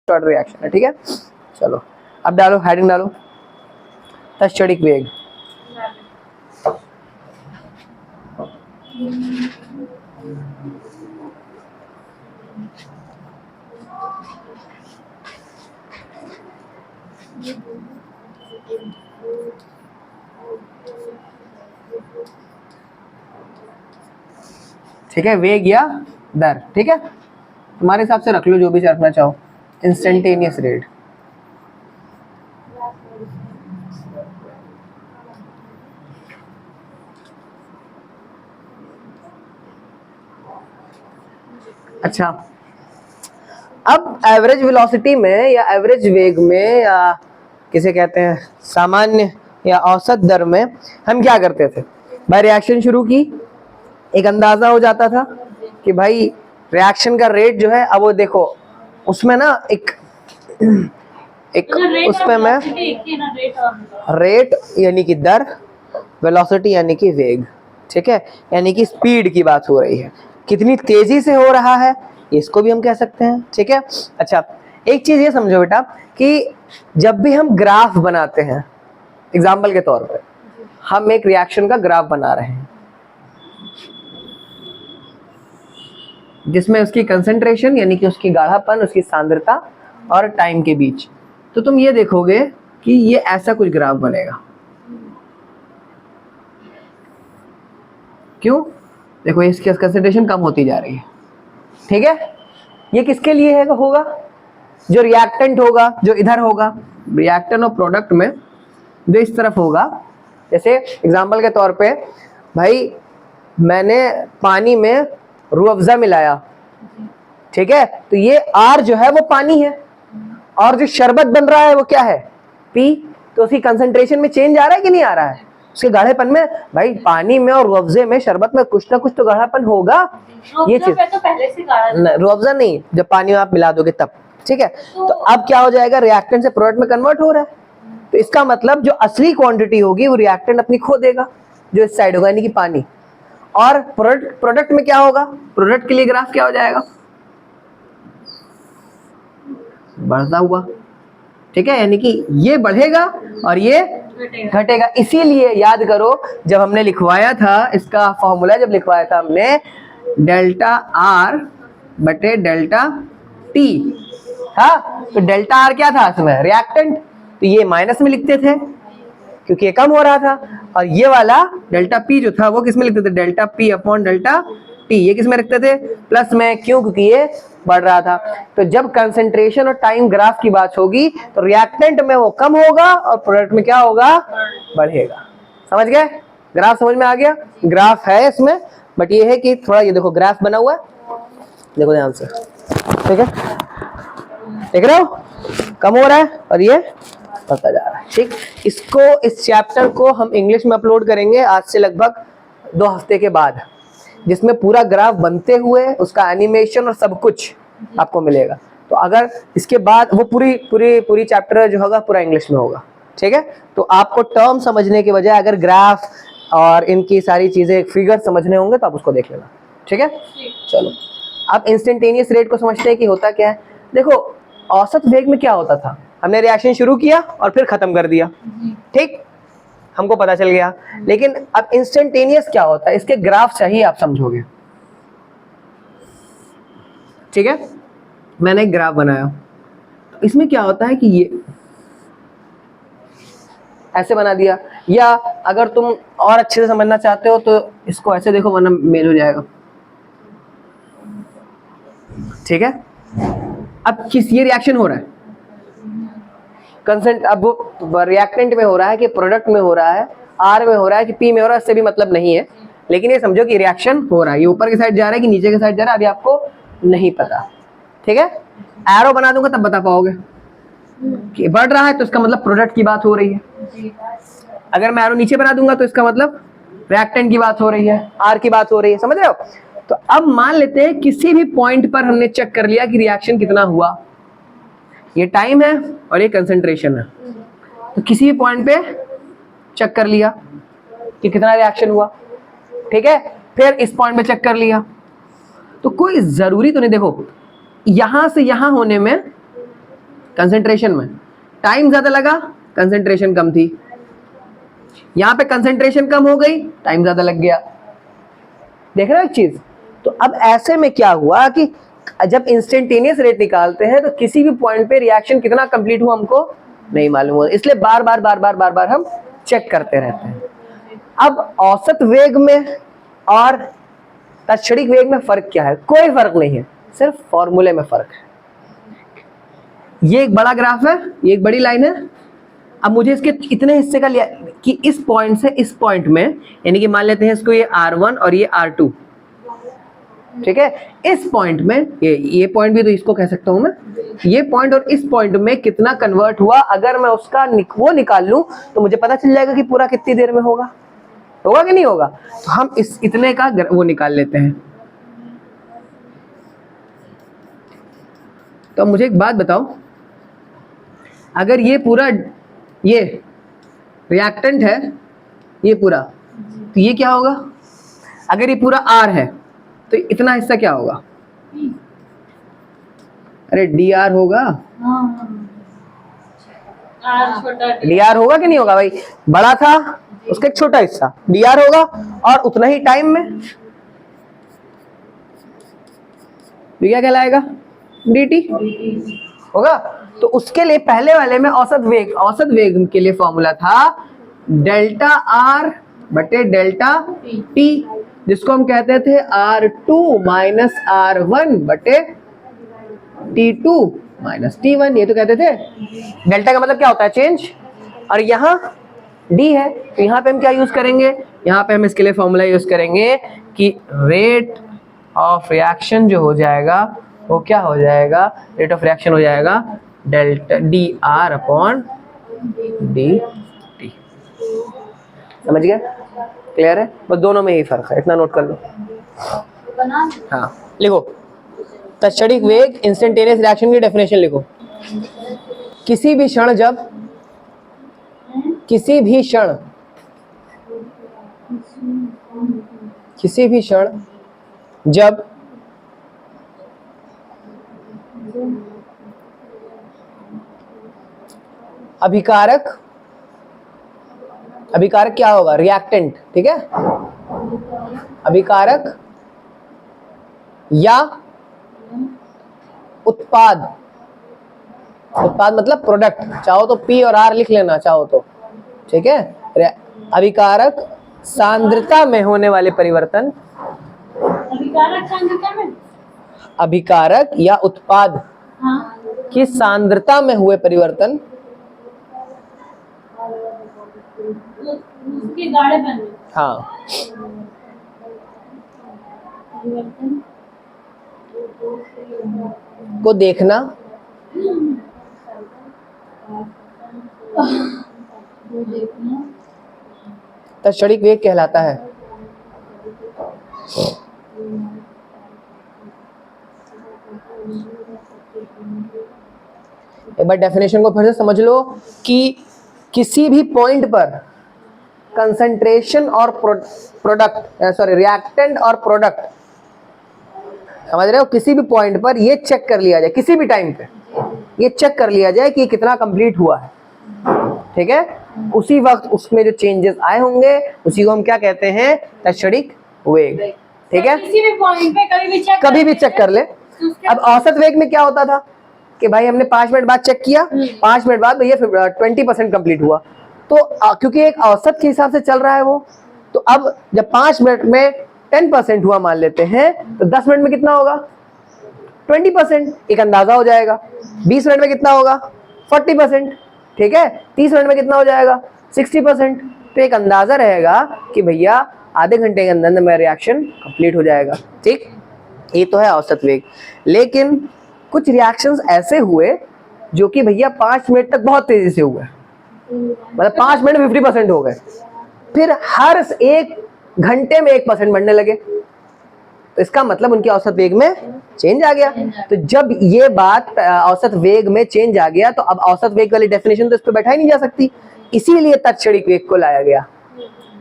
First order reaction है, ठीक है। चलो अब डालो, हेडिंग डालो, तत्क्षणिक वेग। ठीक है, वेग या दर, ठीक है, तुम्हारे हिसाब से रख लो जो भी रखना चाहो। इंस्टेंटेनियस रेट, अच्छा। अब एवरेज वेलोसिटी में या एवरेज वेग में या किसे कहते हैं सामान्य या औसत दर में हम क्या करते थे भाई, रिएक्शन शुरू की, एक अंदाजा हो जाता था कि भाई रिएक्शन का रेट जो है, अब वो देखो उसमें ना एक उसमें मैं रेट यानी कि दर, वेलोसिटी यानी कि वेग, ठीक है, यानी कि स्पीड की बात हो रही है, कितनी तेजी से हो रहा है, इसको भी हम कह सकते हैं, ठीक है। अच्छा, एक चीज ये समझो बेटा कि जब भी हम ग्राफ बनाते हैं, एग्जाम्पल के तौर पे हम एक रिएक्शन का ग्राफ बना रहे हैं जिसमें उसकी कंसंट्रेशन यानी कि उसकी गाढ़ापन, उसकी सांद्रता और टाइम के बीच, तो तुम ये देखोगे कि ये ऐसा कुछ ग्राफ बनेगा। क्यों? देखो इसकी कंसंट्रेशन कम होती जा रही है, ठीक है। ये किसके लिए है होगा? जो रिएक्टेंट होगा, जो इधर होगा, रिएक्टेंट और प्रोडक्ट में जो इस तरफ होगा, जैसे एग्जांपल के तौर पे भाई मैंने पानी में रूह अफ़ज़ा मिलाया, ठीक है, तो ये R जो है वो पानी है और जो शरबत बन रहा है वो क्या है, P, तो उसकी कंसंट्रेशन में चेंज आ रहा है कि नहीं आ रहा है, उसके गाढ़ेपन में। भाई पानी में और रूह अफ़ज़े में, शरबत में कुछ ना कुछ तो गाढ़ापन होगा। ये चीज तो पहले से गाढ़ा, रूह अफ़ज़ा नहीं, जब पानी में आप मिला दोगे तब, ठीक है। तो अब क्या हो जाएगा, रिएक्टेंट से प्रोडक्ट में कन्वर्ट हो रहा है, तो इसका मतलब जो असली क्वांटिटी होगी वो रिएक्टेंट अपनी खो देगा जो इस साइड होगा, यानी कि पानी। और प्रोडक्ट में क्या होगा, प्रोडक्ट के लिए ग्राफ क्या हो जाएगा, बढ़ता हुआ, ठीक है, यानी कि ये बढ़ेगा और ये घटेगा। इसीलिए याद करो जब हमने लिखवाया था इसका फॉर्मूला, जब लिखवाया था हमने डेल्टा R बटे डेल्टा T, हाँ, तो डेल्टा R क्या था इसमें, रिएक्टेंट, तो ये माइनस में लिखते थे क्योंकि ये कम हो रहा था, और ये वाला डेल्टा P जो था वो किस में लिखते थे, delta P upon delta T, ये किस में रखते थे, प्लस में, क्यों, क्योंकि ये बढ़ रहा था। तो जब कंसंट्रेशन और टाइम ग्राफ की बात होगी तो रिएक्टेंट में वो कम होगा और प्रोडक्ट में क्या होगा, बढ़ेगा। समझ गए, ग्राफ समझ में आ गया, ग्राफ है इसमें, बट ये है कि थोड़ा, ये देखो ग्राफ बना हुआ है, देखो ध्यान से, ठीक है, देख रहे हो, कम हो रहा है और ये बढ़ता जा रहा है, ठीक। इसको, इस चैप्टर को हम इंग्लिश में अपलोड करेंगे आज से लगभग 2 हफ्ते के बाद, जिसमें पूरा ग्राफ बनते हुए उसका एनिमेशन और सब कुछ आपको मिलेगा। तो अगर इसके बाद वो पूरी चैप्टर जो होगा पूरा इंग्लिश में होगा, ठीक है। तो आपको टर्म समझने के बजाय अगर ग्राफ और इनकी सारी चीजें, फिगर समझने होंगे तो आप उसको देख लेना, ठीक है। चलो अब इंस्टेंटेनियस रेट को समझते हैं कि होता क्या है। देखो औसत वेग में क्या होता था, हमने रिएक्शन शुरू किया और फिर खत्म कर दिया, ठीक, हमको पता चल गया। लेकिन अब इंस्टेंटेनियस क्या होता है, इसके ग्राफ चाहिए, आप समझोगे, ठीक है। मैंने एक ग्राफ बनाया, तो इसमें क्या होता है कि ये ऐसे बना दिया, या अगर तुम और अच्छे से समझना चाहते हो तो इसको ऐसे देखो, वरना मेल हो जाएगा, ठीक है। अब किस, ये रिएक्शन हो रहा है, कंसेंट, अब वो रिएक्टेंट में हो रहा है कि प्रोडक्ट में हो रहा है, R में हो रहा है कि P में हो रहा है, इससे भी मतलब नहीं है, लेकिन ये समझो कि रिएक्शन हो रहा है, ये ऊपर की साइड जा रहा है कि नीचे की साइड जा रहा है, अभी आपको नहीं पता, ठीक है। एरो बना दूंगा तब बता पाओगे कि बढ़ रहा है तो इसका मतलब प्रोडक्ट की बात हो रही है, अगर मैं एरो नीचे बना दूंगा तो इसका मतलब रिएक्टेंट की बात हो रही है, R की बात हो रही है, समझ रहे हो। तो अब मान लेते हैं किसी भी पॉइंट पर हमने चेक कर लिया कि रिएक्शन कितना हुआ, ये टाइम है और ये कंसंट्रेशन है, तो किसी भी पॉइंट पे चेक कर लिया कि कितना रिएक्शन हुआ, ठीक है, फिर इस पॉइंट पे चेक कर लिया, तो कोई जरूरी तो नहीं, देखो यहां से यहां होने में कंसेंट्रेशन में टाइम ज्यादा लगा, कंसेंट्रेशन कम थी। यहाँ पे कंसेंट्रेशन कम हो गई, टाइम ज्यादा लग गया। देख रहे हो एक चीज? तो अब ऐसे में क्या हुआ कि जब इंस्टेंटेनियस रेट निकालते हैं तो किसी भी पॉइंट पे रिएक्शन कितना कंप्लीट हुआ हमको नहीं मालूम हुआ, इसलिए बार बार हम चेक करते रहते हैं। अब औसत वेग में और तत्क्षणिक वेग में फर्क क्या है? कोई फर्क नहीं है, सिर्फ फॉर्मूले में फर्क है। ये एक बड़ा ग्राफ है, ये एक बड़ी लाइन है। अब मुझे इसके इतने हिस्से का लिया कि इस पॉइंट से इस पॉइंट में, यानी कि मान लेते हैं इसको ये R1 और ये R2, ठीक है। इस पॉइंट में ये पॉइंट भी तो इसको कह सकता हूं मैं, ये पॉइंट और इस पॉइंट में कितना कन्वर्ट हुआ, अगर मैं उसका वो निकाल लूं तो मुझे पता चल जाएगा कि पूरा कितनी देर में होगा कि नहीं होगा। तो हम इस इतने का वो निकाल लेते हैं। तो मुझे एक बात बताओ, अगर ये पूरा ये रिएक्टेंट है, ये पूरा, तो ये क्या होगा? अगर ये पूरा R है तो इतना हिस्सा क्या होगा? अरे dr होगा। dr होगा कि नहीं होगा भाई? बड़ा था उसका एक छोटा हिस्सा dr होगा, और उतना ही टाइम में तो क्या कहलाएगा? dt होगा। तो उसके लिए पहले वाले में औसत वेग के लिए फॉर्मूला था डेल्टा R बटे डेल्टा T, जिसको हम कहते थे R2 माइनस R1 बटे T2 माइनस T1। ये तो कहते थे। डेल्टा का मतलब क्या होता है? चेंज। और यहाँ D है, तो यहाँ पे हम क्या यूज करेंगे? यहाँ पे हम इसके लिए फॉर्मूला यूज करेंगे कि रेट ऑफ रिएक्शन जो हो जाएगा वो क्या हो जाएगा? रेट ऑफ रिएक्शन हो जाएगा डेल्टा dr अपॉन dt। समझ गए? क्लियर है? बस दोनों में ही फर्क है, इतना नोट कर लो। हाँ लिखो, तत्क्षणिक वेग इंस्टेंटेनियस रिएक्शन की डेफिनेशन लिखो। किसी भी क्षण जब अभिकारक क्या होगा? रिएक्टेंट, ठीक है। अभिकारक या उत्पाद मतलब प्रोडक्ट, चाहो तो P और R लिख लेना चाहो तो, ठीक है। अभिकारक सांद्रता में होने वाले परिवर्तन, अभिकारक या उत्पाद की सांद्रता में हुए परिवर्तन हाँ को देखना तत्क्षणिक वेग कहलाता है। एक बार डेफिनेशन को फिर से समझ लो कि किसी भी पॉइंट पर कंसंट्रेशन और रिएक्टेंट और प्रोडक्ट, समझ रहे हो? किसी भी पॉइंट पर ये चेक कर लिया जाए, किसी भी टाइम पे ये चेक कर लिया जाए कि कितना कंप्लीट हुआ है, ठीक है। उसी वक्त उसमें जो चेंजेस आए होंगे उसी को हम क्या कहते हैं? तत्क्षणिक वेग, ठीक है। किसी भी पॉइंट पे कभी भी चेक कर ले। अब औसत वेग में क्या होता था कि भाई हमने 5 मिनट बाद चेक किया, 5 मिनट बाद भैया 20% कंप्लीट हुआ, तो क्योंकि एक औसत के हिसाब से चल रहा है वो, तो अब जब 5 मिनट में 10% हुआ मान लेते हैं, तो 10 मिनट में कितना होगा? 20%। एक अंदाजा हो जाएगा। 20 मिनट में कितना होगा? 40%, ठीक है। 30 मिनट में कितना हो जाएगा? 60%। तो एक अंदाजा रहेगा कि भैया आधे घंटे के अंदर में रिएक्शन कंप्लीट हो जाएगा, ठीक। ये तो है औसत वेग। लेकिन कुछ रिएक्शंस ऐसे हुए जो कि भैया 5 मिनट तक बहुत तेजी से हुए, मतलब 5 मिनट में 50% हो गए, फिर हर 1 घंटे में 1% बढ़ने लगे, तो इसका मतलब उनके औसत वेग में चेंज आ गया। तो जब ये बात औसत वेग में चेंज आ गया, तो अब औसत वेग वाली डेफिनेशन तो इस पर बैठा ही नहीं जा सकती, इसीलिए तत्क्षणिक वेग को लाया गया।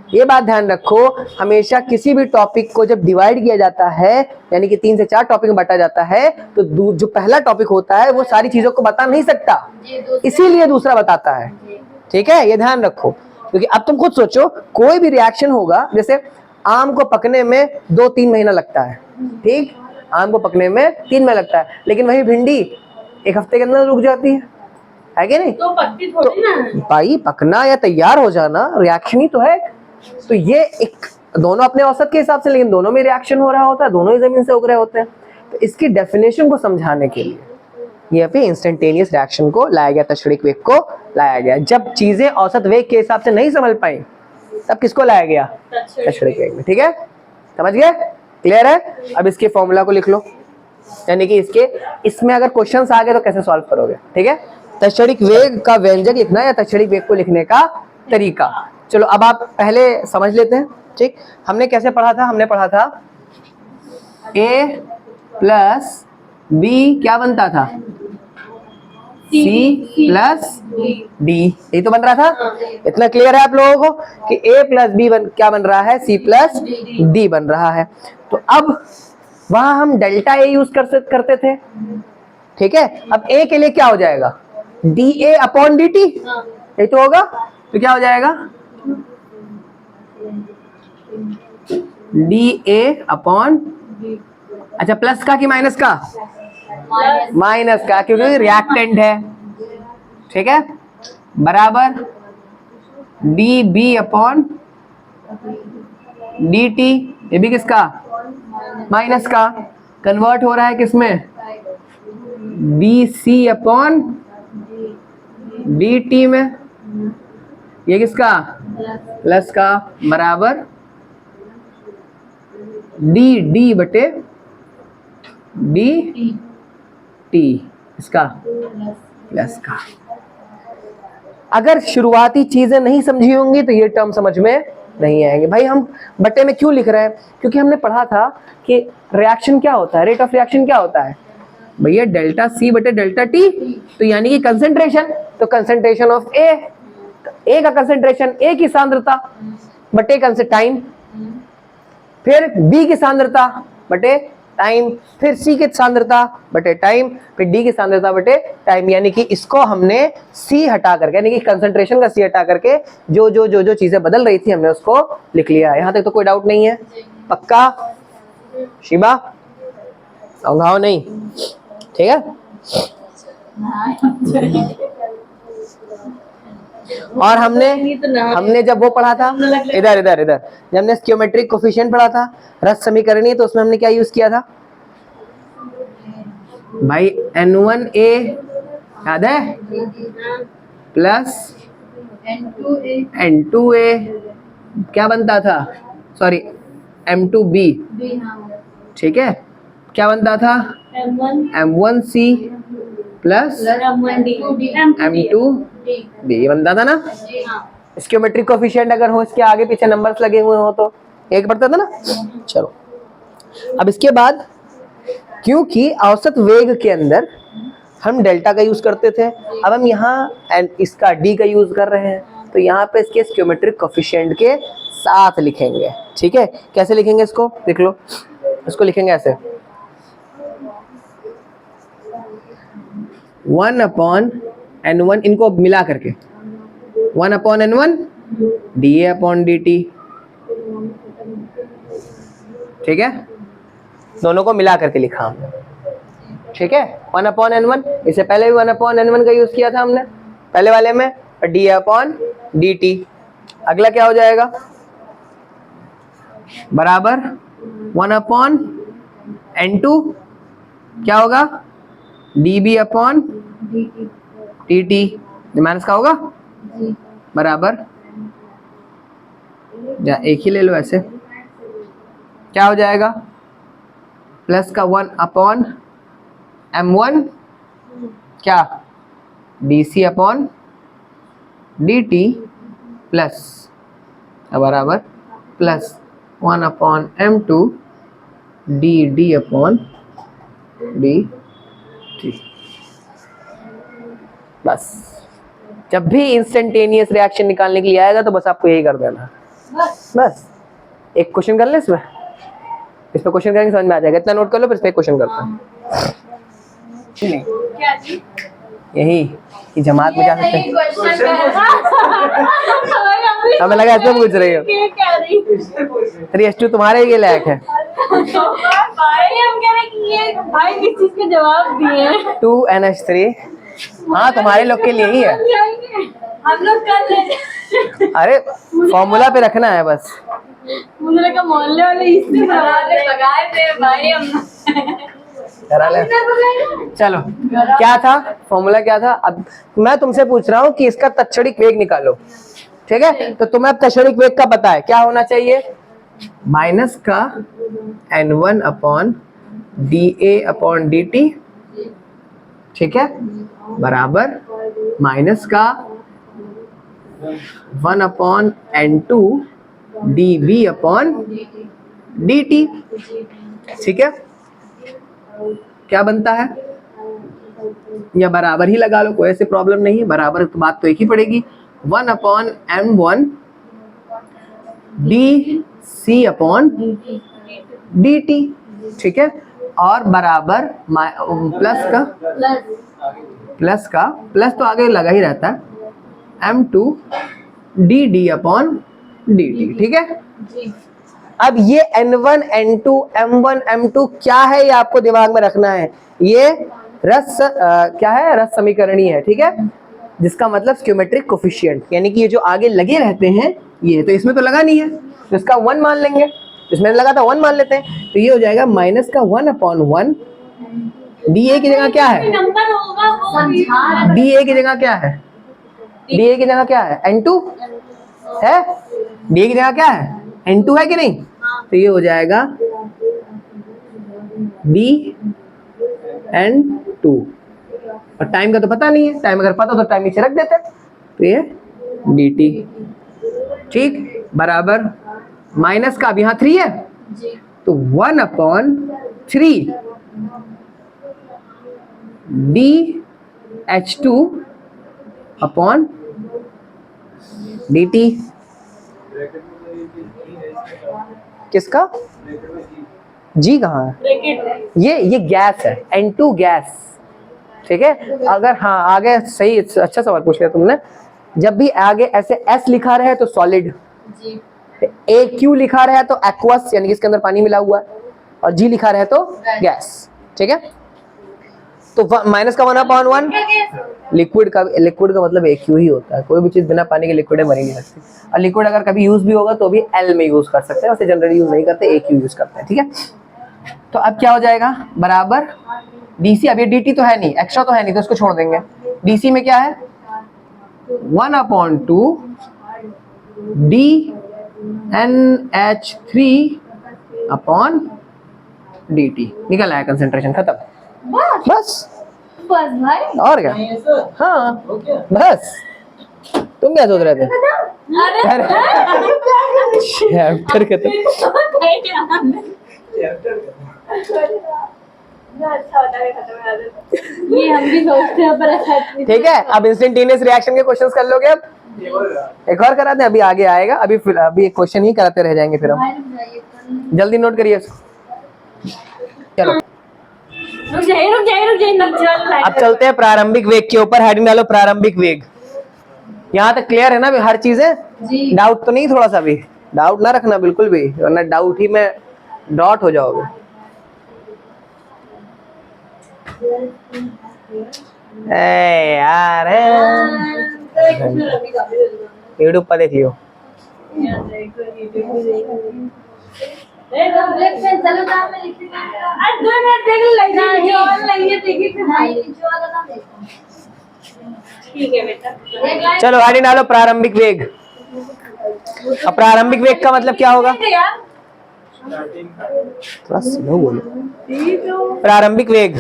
ये बात ध्यान रखो, हमेशा किसी भी टॉपिक को जब डिवाइड किया जाता है, यानी कि 3 से 4 टॉपिक में बांटा जाता है, तो जो पहला टॉपिक होता है वो सारी चीजों को बता नहीं सकता, इसीलिए दूसरा बताता है। ठीक है, ये ध्यान रखो। क्योंकि अब तुम खुद सोचो, कोई भी रिएक्शन होगा, जैसे आम को पकने में 2-3 महीना लगता है, ठीक, आम को पकने में 3 महीना लगता है, लेकिन वही भिंडी 1 हफ्ते के अंदर रुक जाती है कि नहीं? तो पकती थोड़ी ना भाई, पकना या तैयार हो जाना रिएक्शन ही तो है। तो ये एक दोनों अपने औसत के हिसाब से, लेकिन दोनों में रिएक्शन हो रहा होता है, दोनों ही जमीन से उग रहे होते हैं। तो इसकी डेफिनेशन को समझाने के लिए ये पे इंस्टेंटेनियस रिएक्शन को लाया गया, तत्क्षणिक वेग को लाया गया। जब चीजें औसत वेग के हिसाब से नहीं समझ पाई, तब किसको लाया गया? तत्क्षणिक वेग में। ठीक है, समझ गए? क्लियर है? अब इसके फॉर्मूला को लिख लो, यानी कि इसमें अगर क्वेश्चंस आ गए तो कैसे सॉल्व करोगे। ठीक है, तत्क्षणिक वेग का व्यंजक लिखना या तत्क्षणिक वेग को लिखने का तरीका। चलो अब आप पहले समझ लेते हैं। ठीक, हमने कैसे पढ़ा था? हमने पढ़ा था a प्लस बी क्या बनता था? c प्लस d, यही तो बन रहा था। इतना क्लियर है आप लोगों को कि a प्लस बी क्या बन रहा है? c प्लस d बन रहा है। तो अब वहां हम डेल्टा a यूज करते थे। ठीक है, अब a के लिए क्या हो जाएगा? dA अपॉन dt, यही तो होगा। तो क्या हो जाएगा? dA अपॉन, अच्छा प्लस का कि माइनस का? माइनस का, क्योंकि रिएक्टेंट है। ठीक है, बराबर dB अपॉन dt, ये भी किसका? माइनस का। कन्वर्ट हो रहा है किसमें? BC अपॉन dt में, ये किसका? प्लस का, बराबर डी बटे dt, इसका प्लस का। अगर शुरुआती चीजें नहीं समझी होंगी तो ये टर्म समझ में नहीं आएंगे। भाई हम बटे में क्यों लिख रहे हैं? क्योंकि हमने पढ़ा था कि रिएक्शन क्या होता है, रेट ऑफ रिएक्शन क्या होता है भैया? डेल्टा सी बटे डेल्टा टी। तो यानी कि कंसेंट्रेशन, तो कंसेंट्रेशन ऑफ ए का कंसेंट्रेशन, ए की सांद्रता बटे टाइम, फिर बी की सांद्रता बटे टाइम, फिर सी की सांद्रता बटे टाइम, फिर डी की सांद्रता बटे टाइम। यानी कि इसको हमने सी हटा करके, यानी कि कंसंट्रेशन का सी हटा करके जो चीजें बदल रही थी हमने उसको लिख लिया। यहाँ तक तो कोई डाउट नहीं है? पक्का शिबा? घाव नहीं? ठीक है। और हमने जब वो पढ़ा था, इधर जब हमने स्क्योमेट्रिक कोफिशिएंट पढ़ा था, रस समीकरणीय, तो उसमें हमने क्या यूज किया था भाई? N1A याद है? प्लस N2A क्या बनता था? Sorry, M2B। ठीक है, क्या बनता था? M1C प्लस M2B, ये बनता था ना। स्क्योमेट्रिक कोफिशिएंट अगर हो, इसके आगे पीछे नंबर्स लगे हुए हो तो एक बढ़ता था ना। चलो अब इसके बाद, क्योंकि औसत वेग के अंदर हम डेल्टा का यूज करते थे, अब हम यहाँ इसका डी का यूज कर रहे हैं, तो यहाँ पे इसके स्क्योमेट्रिक कोफिशिएंट के साथ लिखेंगे। ठीक है, कैसे लिखेंगे इसको देख लो। इसको लिखेंगे ऐसे, 1/n1, इनको मिला करके 1/n1 dA अपॉन dt। ठीक है, दोनों को मिला करके लिखा हमने। ठीक है, 1/n1, इससे पहले भी 1/n1 का यूज किया था हमने पहले वाले में, dA अपॉन dt। अगला क्या हो जाएगा? बराबर 1/n2 क्या होगा? dB अपॉन dt, माइनस का होगा, बराबर, एक ही ले लो ऐसे, क्या हो जाएगा? प्लस का 1/m1 क्या? dC अपॉन dt प्लस बराबर plus 1/m2 dd upon dt। बस, जब भी इंस्टेंटेनियस रिएक्शन निकालने के लिए आएगा तो बस आपको यही कर देना। बस एक क्वेश्चन कर ले इसमें, इस पे क्वेश्चन करेंगे समझ में आ जाएगा। इतना नोट कर लो, फिर इस पे क्वेश्चन करते हैं। नहीं क्या जी? यही कि जमात में जा सकते हैं। क्वेश्चन हमें लगा ऐसे पूछ रही हो। 3:2 तुम्हारे लिए लायक है। भाई हम कह रहे कि ये भाई किस चीज के जवाब दिए 2NH3 हाँ तुम्हारे लोग के लिए ही है। हम लोग कर ले। अरे फॉर्मूला पे रखना है बस। मुझे लगा मोहल्ले वाले इससे लगाए थे भाई हम। करा ले। चलो क्या था फॉर्मूला, क्या था? अब मैं तुमसे पूछ रहा हूँ कि इसका तत्क्षणिक वेग निकालो, ठीक है? तो तुम्हें अब तत्क्षणिक वेग का पता है, क्या होना चाहिए? माइनस का n1 upon dA upon dt, ठीक है, बराबर माइनस का 1 upon n2 dB upon dt, ठीक है? क्या बनता है? या बराबर ही लगा लो, कोई ऐसी प्रॉब्लम नहीं है, बराबर तो बात तो एक ही पड़ेगी। 1 upon m1 dC upon dt, ठीक है, और बराबर प्लस का प्लस तो आगे लगा ही रहता है, m2 dd अपॉन dt, ठीक है? अब ये n1 n2 m1 m2 क्या है, ये आपको दिमाग में रखना है। ये क्या है? रस समीकरणी है, ठीक है, जिसका मतलब स्क्यूमेट्रिक कोफिशिएंट, यानी कि ये जो आगे लगे रहते हैं ये, तो इसमें तो लगा नहीं है तो इसका 1 मान लेंगे, इसमें लगा था 1 मान लेते हैं, तो ये हो जाएगा माइनस का 1 अपॉन 1 dA की जगह क्या है? नंबर होगा वो dA की जगह क्या है? dA की जगह क्या है? n2 है। dA की जगह क्या है? n2 है कि नहीं? तो ये हो जाएगा dn2, और टाइम का तो पता नहीं है, टाइम अगर पता तो टाइम नीचे रख देते, तो ये dt, ठीक, बराबर माइनस का, अब यहाँ 3 है तो 1 अपॉन 3 dH2 अपॉन dt, किसका? जी कहाँ है? ये गैस है, N2 गैस, ठीक है? अगर हाँ आगे सही, अच्छा सवाल पूछ लिया तुमने। जब भी आगे ऐसे S लिखा रहे तो सॉलिड, AQ लिखा रहे तो एक्वस यानी कि इसके अंदर पानी मिला हुआ है, और G लिखा रहे तो गैस, ठीक है? तो माइनस का 1 अपॉन 1 लिक्विड का मतलब AQ ही होता है, कोई भी चीज बिना पानी के लिक्विड में मर ही नहीं सकती, और लिक्विड अगर कभी यूज भी होगा तो भी L में यूज कर सकते हैं, वैसे जनरली यूज नहीं करते, AQ यूज करते हैं, ठीक है? तो अब क्या हो जाएगा? बराबर DC, अब ये dt तो है नहीं, एक्स्ट्रा तो है नहीं, तो इसको छोड़ देंगे। DC में क्या है? 1 अपॉन 2 dNH3 अपॉन dt, निकल आया कंसेंट्रेशन, खत्म, बस भाई और क्या? हाँ बस, तुम क्या सोच रहे थे? चैप्टर खत्म। ये हम भी सोचते हैं पर ऐसा ठीक है, अब इंस्टेंटेनियस रिएक्शन के क्वेश्चंस कर लोगे। अब एक और कराते हैं, अभी आगे आएगा, अभी एक क्वेश्चन ही कराते रह जाएंगे फिर हम। जल्दी नोट करिए, चलो रुक जाइए अब चलते हैं प्रारंभिक वेग के ऊपर। हेडिंग डालो प्रारंभिक वेग। यहाँ तक क्लियर है ना हर चीजें? डाउट तो नहीं? थोड़ा सा भी डाउट ना रखना बिल्कुल भी, वरना डाउट ही में डॉट हो जाओगे। यार यूट्यूब पर देख लियो। चलो हेडिंग डालो प्रारंभिक वेग। अब प्रारंभिक वेग का मतलब क्या होगा? थोड़ा स्लो बोलो। प्रारंभिक वेग,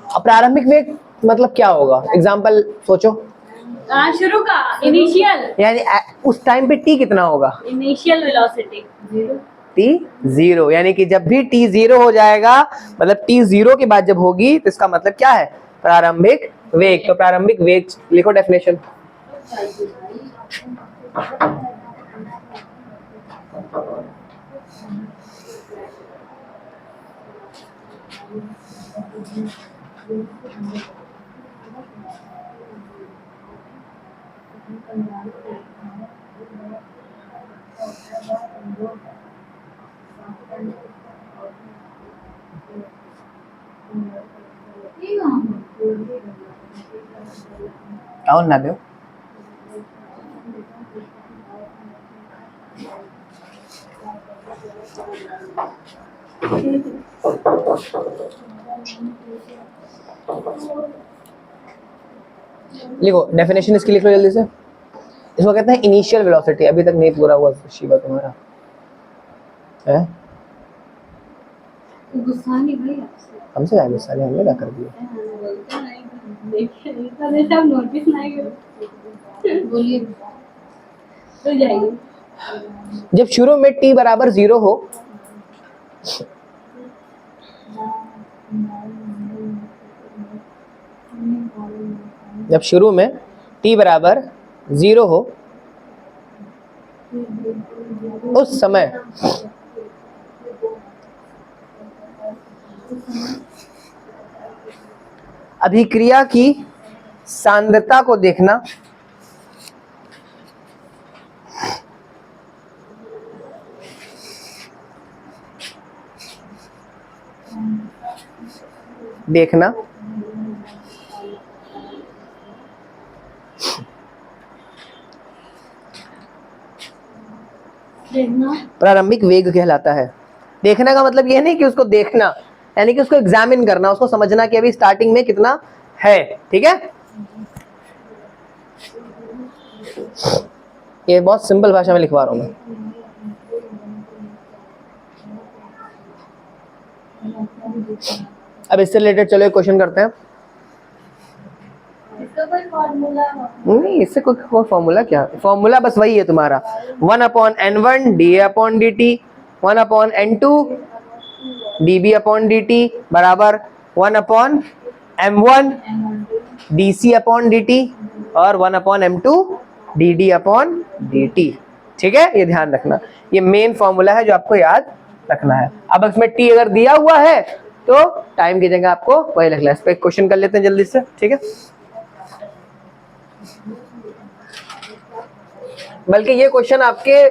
अब प्रारंभिक वेग मतलब क्या होगा? एग्जाम्पल सोचो। शुरू का इनिशियल, यानी उस टाइम पे t कितना होगा? इनिशियल वेलोसिटी t 0, यानी कि जब भी t 0 हो जाएगा, मतलब t 0 के बाद जब होगी, तो इसका मतलब क्या है? प्रारंभिक वेग। तो प्रारंभिक वेग लिखो डेफिनेशन। और ना दो। लिखो डेफिनेशन इसकी, लिख लो जल्दी से। इसको कहते हैं इनिशियल वेलोसिटी। अभी तक नहीं पूरा हुआ शिवा तुम्हारा है। गुस्सा नहीं भाई आपसे। हमसे आए गुस्सा नहीं, हमने क्या कर दिया? देखिए नोटिस नहीं करो। बोलिए तो जाइए। जब शुरू में t बराबर 0 हो, जब शुरू में t बराबर 0 हो उस समय अभिक्रिया की सांद्रता को देखना। प्रारंभिक वेग कहलाता है। देखने का मतलब यह नहीं कि उसको देखना, यानी कि उसको एग्जामिन करना, उसको समझना कि अभी स्टार्टिंग में कितना है। ठीक है, ये बहुत सिंपल भाषा में लिखवा रहा हूं मैं। अब इससे रिलेटेड चलो एक क्वेश्चन करते हैं। नहीं, इससे कोई फॉर्मूला क्या, फॉर्मूला बस वही है तुम्हारा 1/n1 dA/dt 1/n2 dB/dt बराबर 1/m1 dC/dt और 1/m2 dd/dt। ठीक है, ये ध्यान रखना, ये मेन फॉर्मूला है जो आपको याद रखना है। अब इसमें t अगर दिया हुआ है तो टाइम की जगह आपको वही लिखना है। इस पे एक क्वेश्चन कर लेते हैं जल्दी से। ठीक है, बल्कि ये क्वेश्चन आपके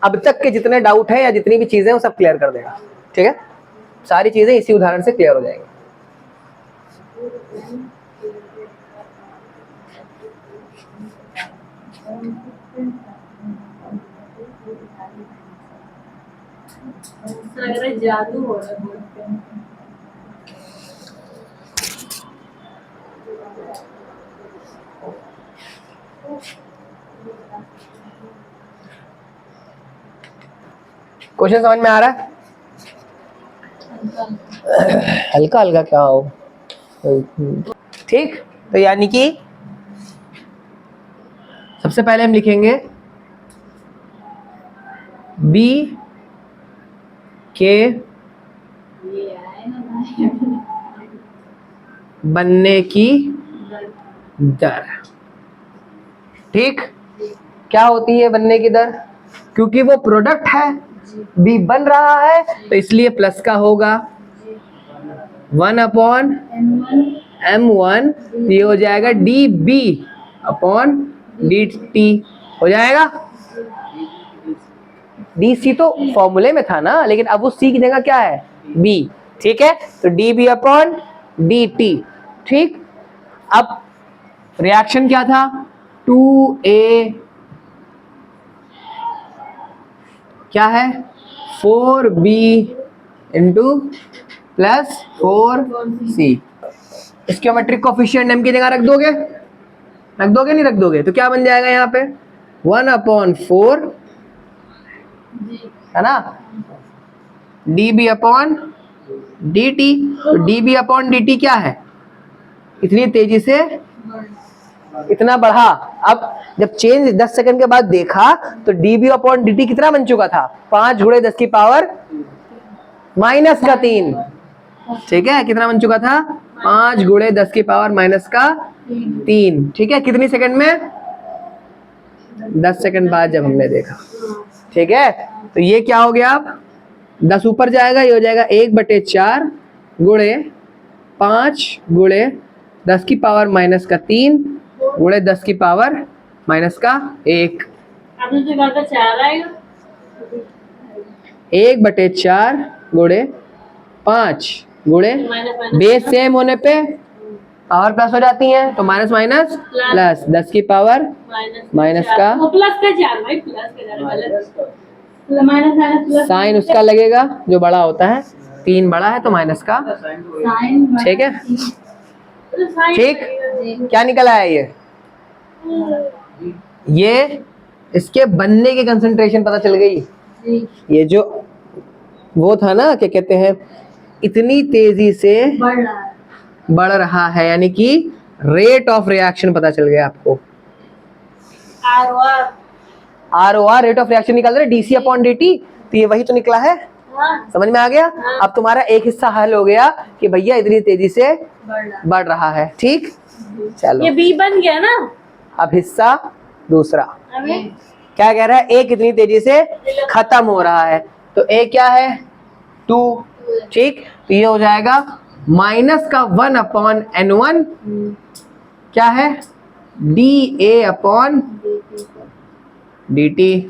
अब तक के जितने डाउट हैं या जितनी भी चीजें वो सब क्लियर कर देगा। ठीक है, सारी चीजें इसी उदाहरण से क्लियर हो जाएंगी। जादू हो रहा है। क्वेश्चन समझ में आ रहा है? हल्का हल्का क्या हो। ठीक, तो यानी कि सबसे पहले हम लिखेंगे B के बनने की दर। ठीक, क्या होती है बनने की दर? क्योंकि वो प्रोडक्ट है, B बन रहा है, तो इसलिए प्लस का होगा 1/m1, ये हो जाएगा dB/dt हो जाएगा। DC तो फॉर्मूले में था ना, लेकिन अब वो C की जगह क्या है? B। ठीक है, तो dB/dt। ठीक, अब रिएक्शन क्या था? 2A क्या है? 4B into plus 4C। Stoichiometric coefficient m की जगह रख दोगे? नहीं रख दोगे? तो क्या बन जाएगा यहाँ पे? 1/4 है ना, dB/dt। तो dB/dt क्या है? इतनी तेजी से इतना बढ़ा। अब जब चेंज 10 सेकंड के बाद देखा तो dB/dt कितना बन चुका था? 5 × 10 की पावर -3। ठीक है, कितना बन चुका था? 5 × 10 की पावर -3। ठीक है, कितनी सेकंड में? 10 सेकंड बाद जब हमने देखा, ठीक है। तो ये क्या हो गया, अब 10 ऊपर जाएगा, ये हो जाएगा 1/4 गुणे 5 गुणे 10 की पावर माइनस का 3 गुणे 10 की पावर माइनस का 1। आपने जो कहा था 4 आएगा। 1/4 गुणे 5 गुणे माइनस बेस सेम होने पे पावर प्लस हो जाती है, तो माइनस माइनस प्लस 10 की पावर माइनस का वो प्लस का 4 भाई, प्लस का 4 गलत। माइनस माइनस प्लस साइन उसका लगेगा जो बड़ा होता है, 3 बड़ा है तो माइनस का, साइन, ठीक है। तो साइन ठीक, क्या निकल आया ये इसके बनने की कंसंट्रेशन पता चल गई। जी, ये जो वो था ना, क्या कहते हैं, इतनी तेजी से बढ़ रहा है। बढ़ रहा है, यानी कि रेट ऑफ रिएक्शन पता चल गया आपको। ROR रेट ऑफ रिएक्शन निकाल रहे, DC अपॉन DT, तो ये वही तो निकला है, हाँ, समझ में आ गया। अब तुम्हारा एक हिस्सा हल हो गया कि भैया इतनी तेजी से बढ़ रहा है, ठीक। चलो ये B बन गया ना। अब हिस्सा दूसरा हमें क्या कह रहा है, A कितनी तेजी से खत्म हो रहा है, तो A क्या है 2, ठीक। तो ये हो जाएगा माइनस का 1/N1 क्या है dA अपॉन dt,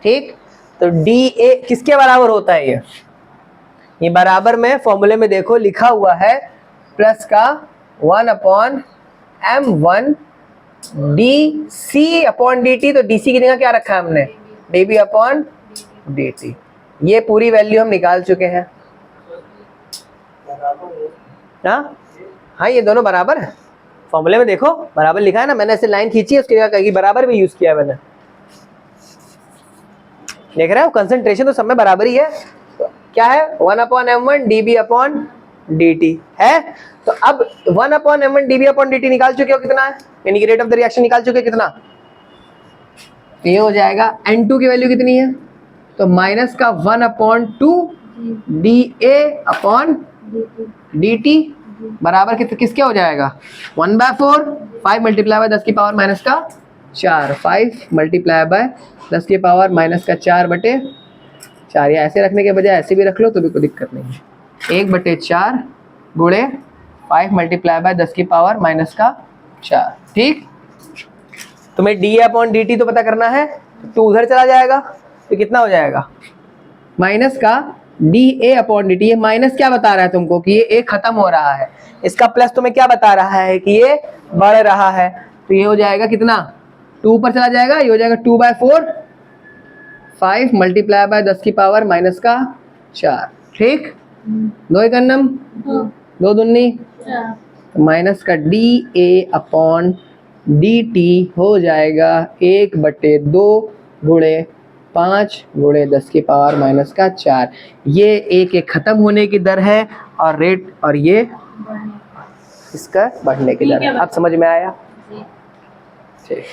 ठीक। तो dA किसके बराबर होता है, ये बराबर में फॉर्मूले में देखो लिखा हुआ है प्लस का 1/M1 dC अपॉन dt, तो dC की जगह क्या रखा है हमने dB अपॉन dt। ये पूरी वैल्यू हम निकाल चुके हैं, हाँ ये दोनों बराबर है, फॉर्मूले में देखो बराबर लिखा है ना, मैंने ऐसे लाइन खींची है उसकी जगह कहीं बराबर भी यूज किया है मैंने, देख रहे हो कंसंट्रेशन तो सब में बराबर ही है। तो क्या है 1/M1 dB अपॉन dt है। तो अब 1/M1 dB अपॉन dt निकाल चुके हो कितना है, यानी कि रेट ऑफ द रिएक्शन निकाल चुके हो कितना, ये हो जाएगा N2 की वैल्यू कितनी है, तो माइनस का 1/2 dA अपॉन dt बराबर किसके हो जाएगा 1/4, 5 मल्टीप्लाई बाय 10 की पावर माइनस का 4, 5 मल्टीप्लाई बाय 10 की पावर माइनस का 4/4, या ऐसे रखने के बजाय ऐसे भी रख लो तो भी कोई दिक्कत नहीं है। 1/4 गुणे 5 मल्टीप्लाई बाय 10 की पावर माइनस का 4, ठीक। तुम्हें डी अपॉन dt तो पता करना है, तो उधर चला जाएगा तो कितना हो जाएगा माइनस का dA अपॉन dt। ये माइनस क्या बता रहा है तुमको कि ये A खत्म हो रहा है, इसका प्लस तुम्हें क्या बता रहा है कि ये बढ़ रहा है, तो ये हो जाएगा कितना 2 पर चला जाएगा, ये हो जाएगा 2/4, 5 मल्टीप्लाई बाय 10 की पावर माइनस का 4, ठीक। 2 एकन्नम 2 दूनी, माइनस का dA अपॉन dt हो जाएगा 1/2 गुणे 5 गुणे 10 की पावर माइनस का 4। ये एक खत्म होने की दर है और रेट, और ये इसका बढ़ने की दर है। अब समझ में आया, ठीक।